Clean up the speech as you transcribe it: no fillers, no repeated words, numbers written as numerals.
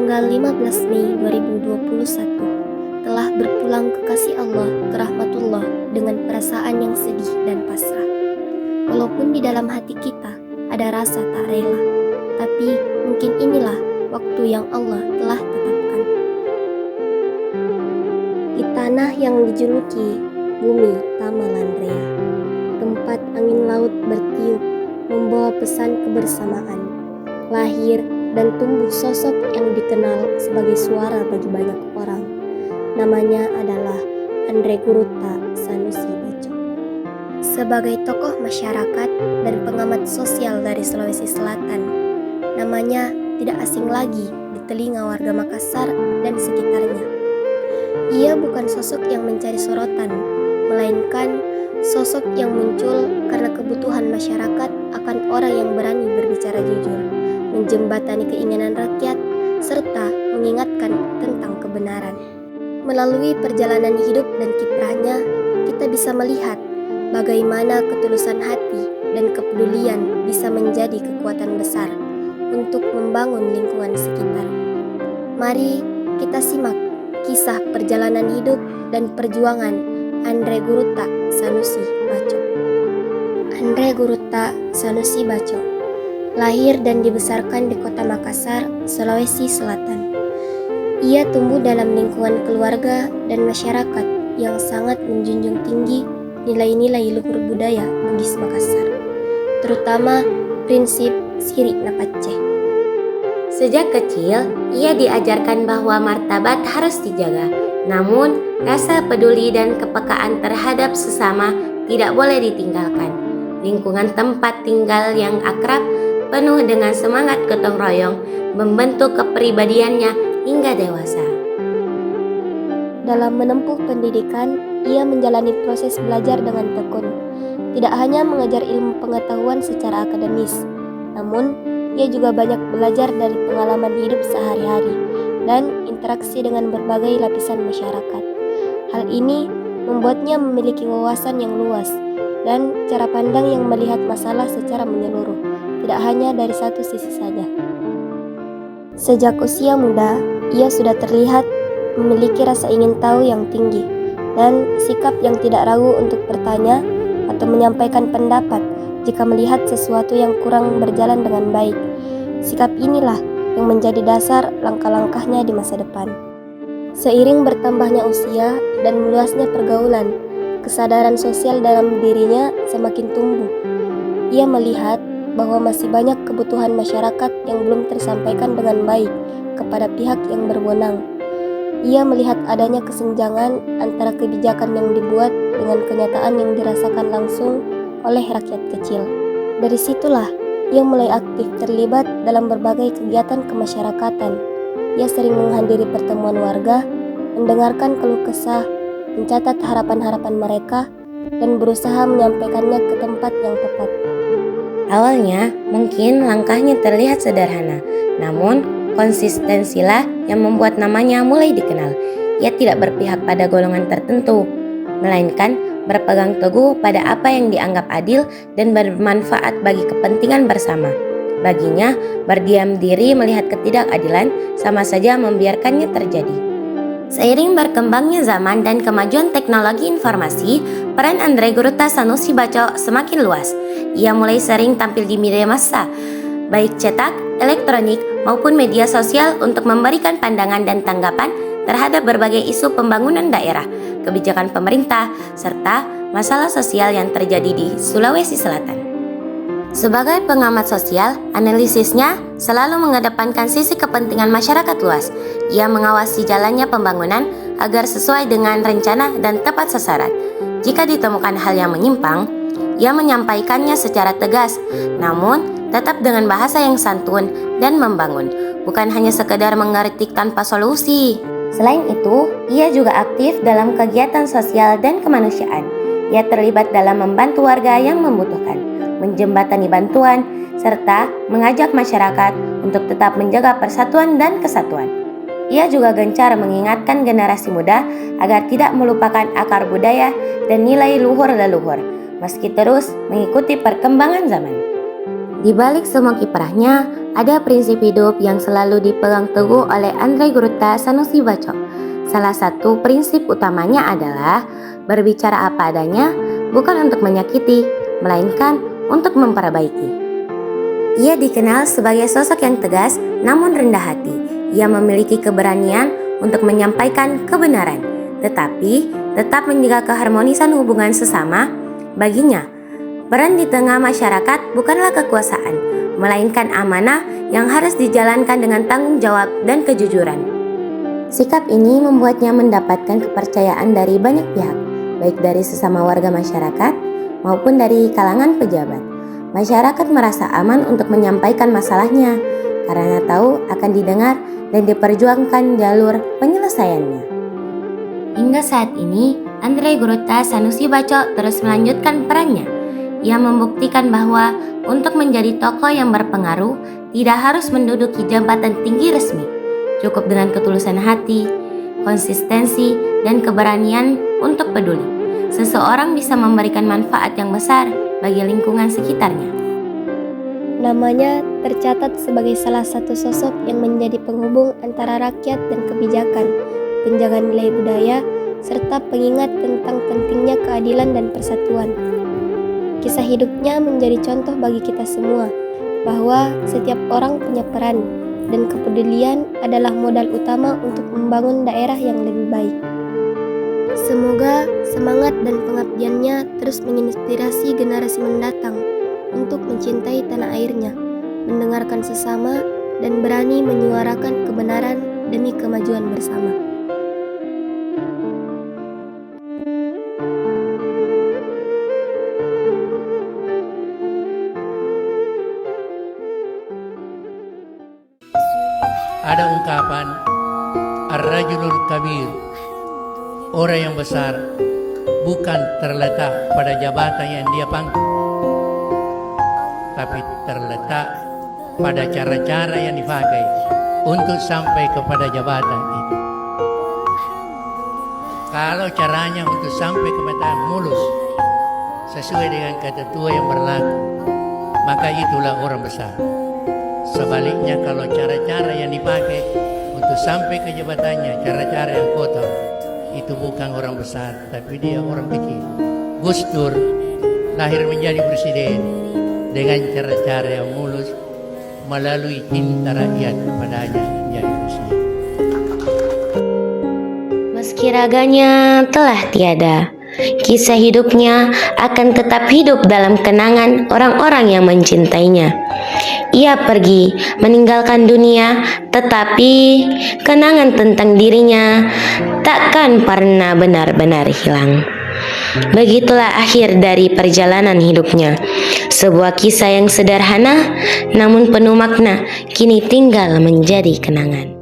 tanggal 15 Mei 2021 telah berpulang kekasih Allah ke rahmatullah dengan perasaan yang sedih dan pasrah. Walaupun di dalam hati kita ada rasa tak rela, tapi mungkin inilah waktu yang Allah telah tetapkan. Di tanah yang dijuluki bumi Tamalandrea, tempat angin laut bertiup membawa pesan kebersamaan, lahir dan tumbuh sosok yang dikenal sebagai suara bagi banyak orang. Namanya adalah Andre Guruta Sanusi Baco. Sebagai tokoh masyarakat dan pengamat sosial dari Sulawesi Selatan, namanya tidak asing lagi di telinga warga Makassar dan sekitarnya. Ia bukan sosok yang mencari sorotan, melainkan sosok yang muncul karena kebutuhan masyarakat akan orang yang berani berbicara jujur, menjembatani keinginan rakyat, serta mengingatkan tentang kebenaran. Melalui perjalanan hidup dan kiprahnya, kita bisa melihat bagaimana ketulusan hati dan kepedulian bisa menjadi kekuatan besar untuk membangun lingkungan sekitar. Mari kita simak kisah perjalanan hidup dan perjuangan Andre Guruta Sanusi Baco. Andre Guruta Sanusi Baco lahir dan dibesarkan di kota Makassar, Sulawesi Selatan. Ia tumbuh dalam lingkungan keluarga dan masyarakat yang sangat menjunjung tinggi nilai-nilai luhur budaya Bugis Makassar, terutama prinsip Siri Napaceh. Sejak kecil, ia diajarkan bahwa martabat harus dijaga, namun rasa peduli dan kepekaan terhadap sesama tidak boleh ditinggalkan. Lingkungan tempat tinggal yang akrab, penuh dengan semangat gotong royong, membentuk kepribadiannya hingga dewasa. Dalam menempuh pendidikan, ia menjalani proses belajar dengan tekun. Tidak hanya mengejar ilmu pengetahuan secara akademis, namun ia juga banyak belajar dari pengalaman hidup sehari-hari dan interaksi dengan berbagai lapisan masyarakat. Hal ini membuatnya memiliki wawasan yang luas dan cara pandang yang melihat masalah secara menyeluruh, tidak hanya dari satu sisi saja. Sejak usia muda, ia sudah terlihat memiliki rasa ingin tahu yang tinggi dan sikap yang tidak ragu untuk bertanya atau menyampaikan pendapat jika melihat sesuatu yang kurang berjalan dengan baik. Sikap inilah yang menjadi dasar langkah-langkahnya di masa depan. Seiring bertambahnya usia dan meluasnya pergaulan, kesadaran sosial dalam dirinya semakin tumbuh. Ia melihat bahwa masih banyak kebutuhan masyarakat yang belum tersampaikan dengan baik kepada pihak yang berwenang. Ia melihat adanya kesenjangan antara kebijakan yang dibuat dengan kenyataan yang dirasakan langsung oleh rakyat kecil. Dari situlah ia mulai aktif terlibat dalam berbagai kegiatan kemasyarakatan. Ia sering menghadiri pertemuan warga, mendengarkan keluh kesah, mencatat harapan-harapan mereka, dan berusaha menyampaikannya ke tempat yang tepat. Awalnya mungkin langkahnya terlihat sederhana, namun konsistensilah yang membuat namanya mulai dikenal. Ia tidak berpihak pada golongan tertentu, melainkan berpegang teguh pada apa yang dianggap adil dan bermanfaat bagi kepentingan bersama. Baginya, berdiam diri melihat ketidakadilan sama saja membiarkannya terjadi. Seiring berkembangnya zaman dan kemajuan teknologi informasi, peran Andre Guruta Sanusi Baco semakin luas. Ia mulai sering tampil di media massa, baik cetak, elektronik, maupun media sosial untuk memberikan pandangan dan tanggapan terhadap berbagai isu pembangunan daerah, kebijakan pemerintah, serta masalah sosial yang terjadi di Sulawesi Selatan. Sebagai pengamat sosial, analisisnya selalu mengedepankan sisi kepentingan masyarakat luas. Ia mengawasi jalannya pembangunan agar sesuai dengan rencana dan tepat sasaran. Jika ditemukan hal yang menyimpang, ia menyampaikannya secara tegas, namun tetap dengan bahasa yang santun dan membangun, bukan hanya sekedar mengkritik tanpa solusi. Selain itu, ia juga aktif dalam kegiatan sosial dan kemanusiaan. Ia terlibat dalam membantu warga yang membutuhkan, menjembatani bantuan, serta mengajak masyarakat untuk tetap menjaga persatuan dan kesatuan. Ia juga gencar mengingatkan generasi muda agar tidak melupakan akar budaya dan nilai luhur leluhur, meski terus mengikuti perkembangan zaman. Di balik semua kiprahnya, ada prinsip hidup yang selalu dipegang teguh oleh Andrei Gruta Sanusi Baco. Salah satu prinsip utamanya adalah berbicara apa adanya, bukan untuk menyakiti, melainkan untuk memperbaiki. Ia dikenal sebagai sosok yang tegas namun rendah hati. Ia memiliki keberanian untuk menyampaikan kebenaran, tetapi tetap menjaga keharmonisan hubungan sesama. Baginya, peran di tengah masyarakat bukanlah kekuasaan, melainkan amanah yang harus dijalankan dengan tanggung jawab dan kejujuran. Sikap ini membuatnya mendapatkan kepercayaan dari banyak pihak, baik dari sesama warga masyarakat maupun dari kalangan pejabat. Masyarakat merasa aman untuk menyampaikan masalahnya karena tahu akan didengar dan diperjuangkan jalur penyelesaiannya. Hingga saat ini, Andrei Gruta Sanusi Baco terus melanjutkan perannya. Ia membuktikan bahwa untuk menjadi tokoh yang berpengaruh tidak harus menduduki jabatan tinggi resmi. Cukup dengan ketulusan hati, konsistensi, dan keberanian untuk peduli. Seseorang bisa memberikan manfaat yang besar bagi lingkungan sekitarnya. Namanya tercatat sebagai salah satu sosok yang menjadi penghubung antara rakyat dan kebijakan, penjaga nilai budaya, serta pengingat tentang pentingnya keadilan dan persatuan. Kisah hidupnya menjadi contoh bagi kita semua, bahwa setiap orang punya peran, dan kepedulian adalah modal utama untuk membangun daerah yang lebih baik. Semoga semangat dan pengabdiannya terus menginspirasi generasi mendatang untuk mencintai tanah airnya, mendengarkan sesama, dan berani menyuarakan kebenaran demi kemajuan bersama. Ada ungkapan Ar-Rajulul Kabir, orang yang besar bukan terletak pada jabatan yang dia pangku, tapi terletak pada cara-cara yang dipakai untuk sampai kepada jabatan itu. Kalau caranya untuk sampai kepada mulus sesuai dengan ketentuan yang berlaku, maka itulah orang besar. Sebaliknya, kalau cara-cara yang dipakai untuk sampai ke jabatannya, cara-cara yang kotor, itu bukan orang besar, tapi dia orang kecil. Gus Dur lahir menjadi presiden dengan cara-cara yang mulus, melalui cinta rakyat kepadanya menjadi presiden. Meski raganya telah tiada, kisah hidupnya akan tetap hidup dalam kenangan orang-orang yang mencintainya. Ia pergi meninggalkan dunia, tetapi kenangan tentang dirinya takkan pernah benar-benar hilang. Begitulah akhir dari perjalanan hidupnya. Sebuah kisah yang sederhana namun penuh makna, kini tinggal menjadi kenangan.